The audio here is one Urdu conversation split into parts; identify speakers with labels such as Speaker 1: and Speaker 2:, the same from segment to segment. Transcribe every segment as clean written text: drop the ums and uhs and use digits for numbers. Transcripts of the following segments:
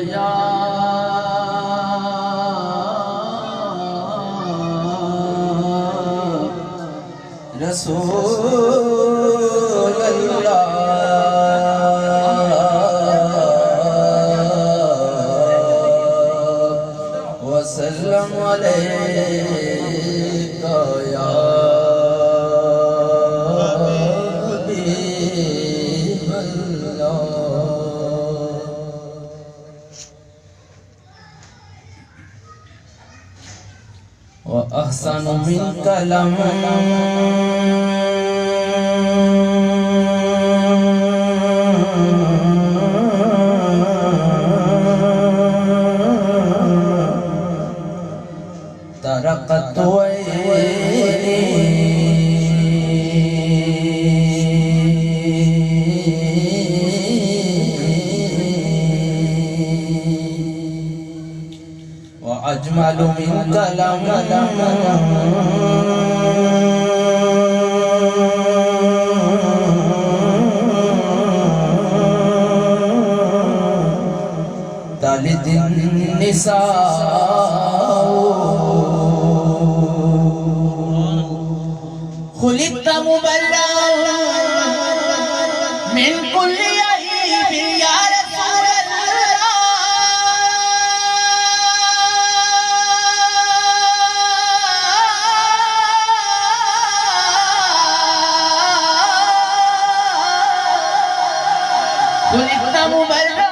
Speaker 1: یا رسول اللہ وسلم علیک یا حبیب اللہ وأحسن منك لم ترقت عيني وأجمل منك لم تلد النساء خلقت مبرأ من كل عيب يا رسول الله خلقت مبرأ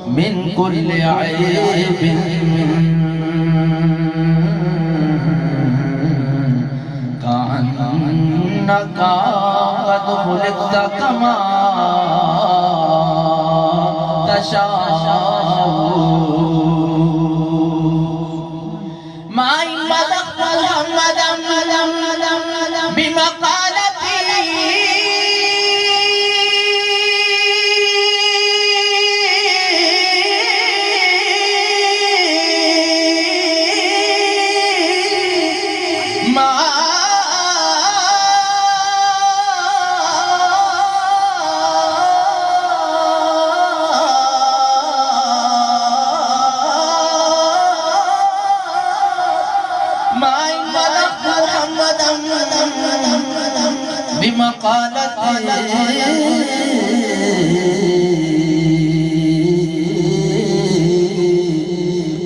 Speaker 1: من كل عيب كأنك قد خلقت كما تشاء ما إن مدحت محمدا بمقالتي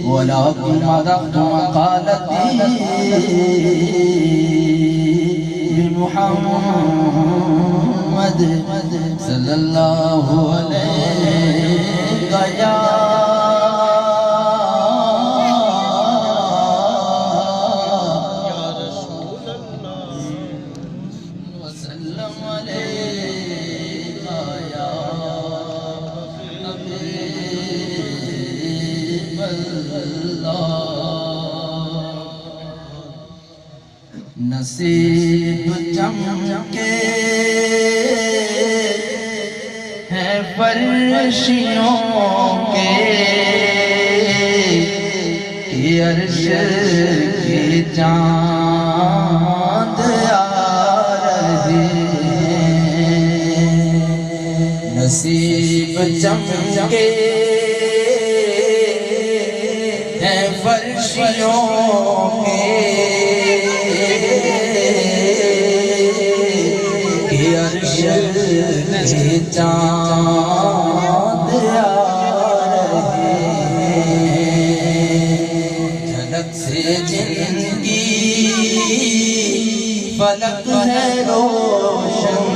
Speaker 1: ولكن مدحت مقالتي بمحمد صلى الله عليه يا نصیب چمکے ہیں فرشیوں کے عرش کی چاند آ رہی نصیب چمکے ہیں فرشیوں کے چاند آ رہے جھلک سے جن کی فلک ہے روشن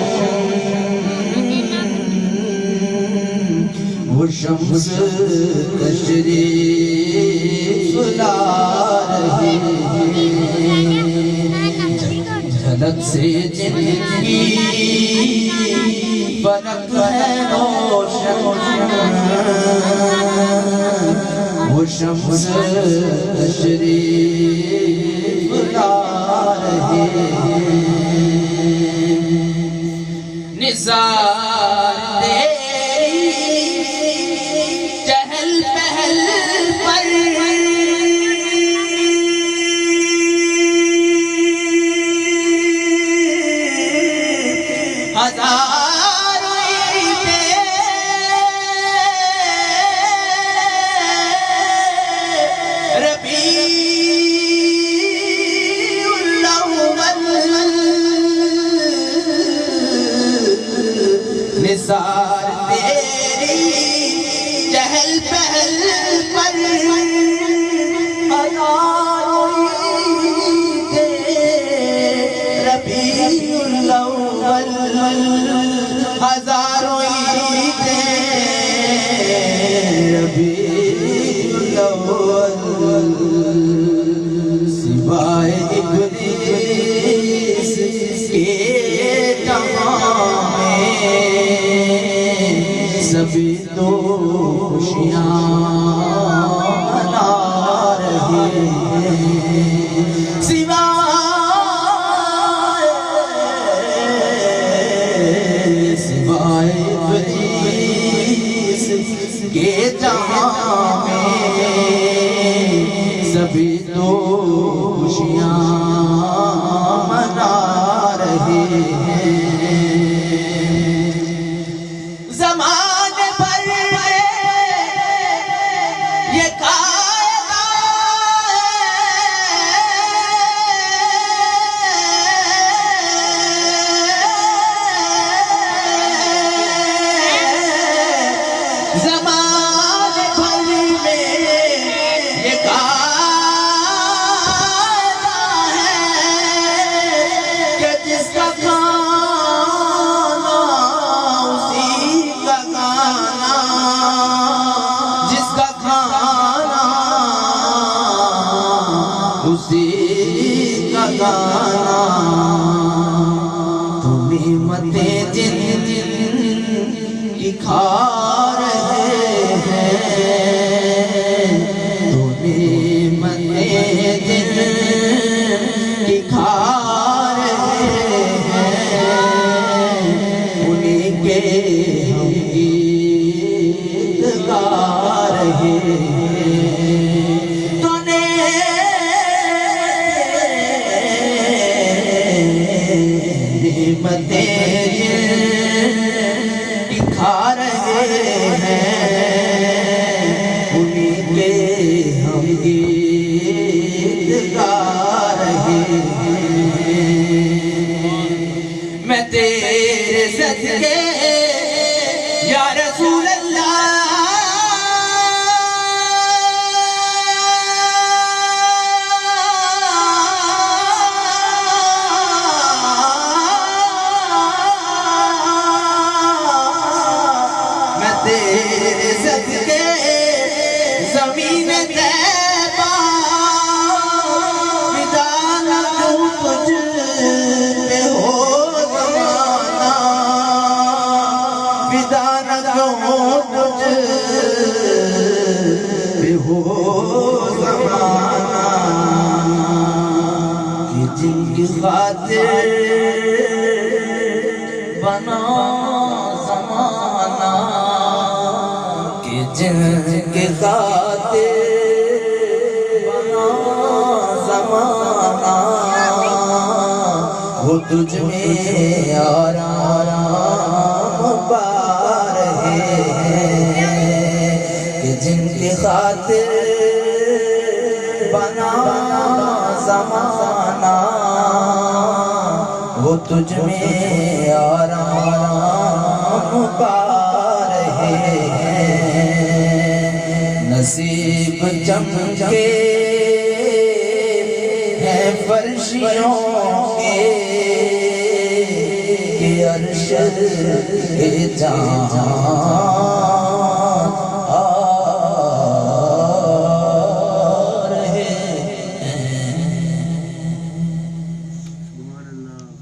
Speaker 1: وہ شمس تشریف لا رہی جھلک سے جن کی فلک ہے روشن وہ شمس تشریف لا رہی نثار تیری چہل پہل پر نثار تیری چہل پہل پر ربیع الاول ہزاروں عیدیں ربیع الاول سوائے ابلیس کے تمام سبھی تو خوشیاں منا رہے ہیں سوائے ابلیس کے جہاں میں سبھی تو خوشیاں منا رہے ہیں زمانے پر یہ زمانے بھر میں یہ قاعدہ ہے کہ جس کا کھانا اسی کا کھانا جس کا کھانا اسی کا کھانا تمہیں متے جن کی کھا دکھا رہے ہیں انہیں کے ہم گیت گا رہے ہیں میں تیرے صدقے یا رسول اللہ تیرے صدقے زمین طیبہ فدا نہ کیوں تجھ پہ ہو زمانہ فدا نہ کیوں تجھ پہ ہو زمانہ کہ جن کی خاطر بنا زمانہ جن کے خاطر بنا زمانہ وہ تجھ میں آرام پا رہے ہیں کہ جن کے خاطر بنا زمانہ وہ تجھ میں آرام پا رہے ہیں نصیب چمکے ہیں فرشیوں کے کہ عرش کے جہاں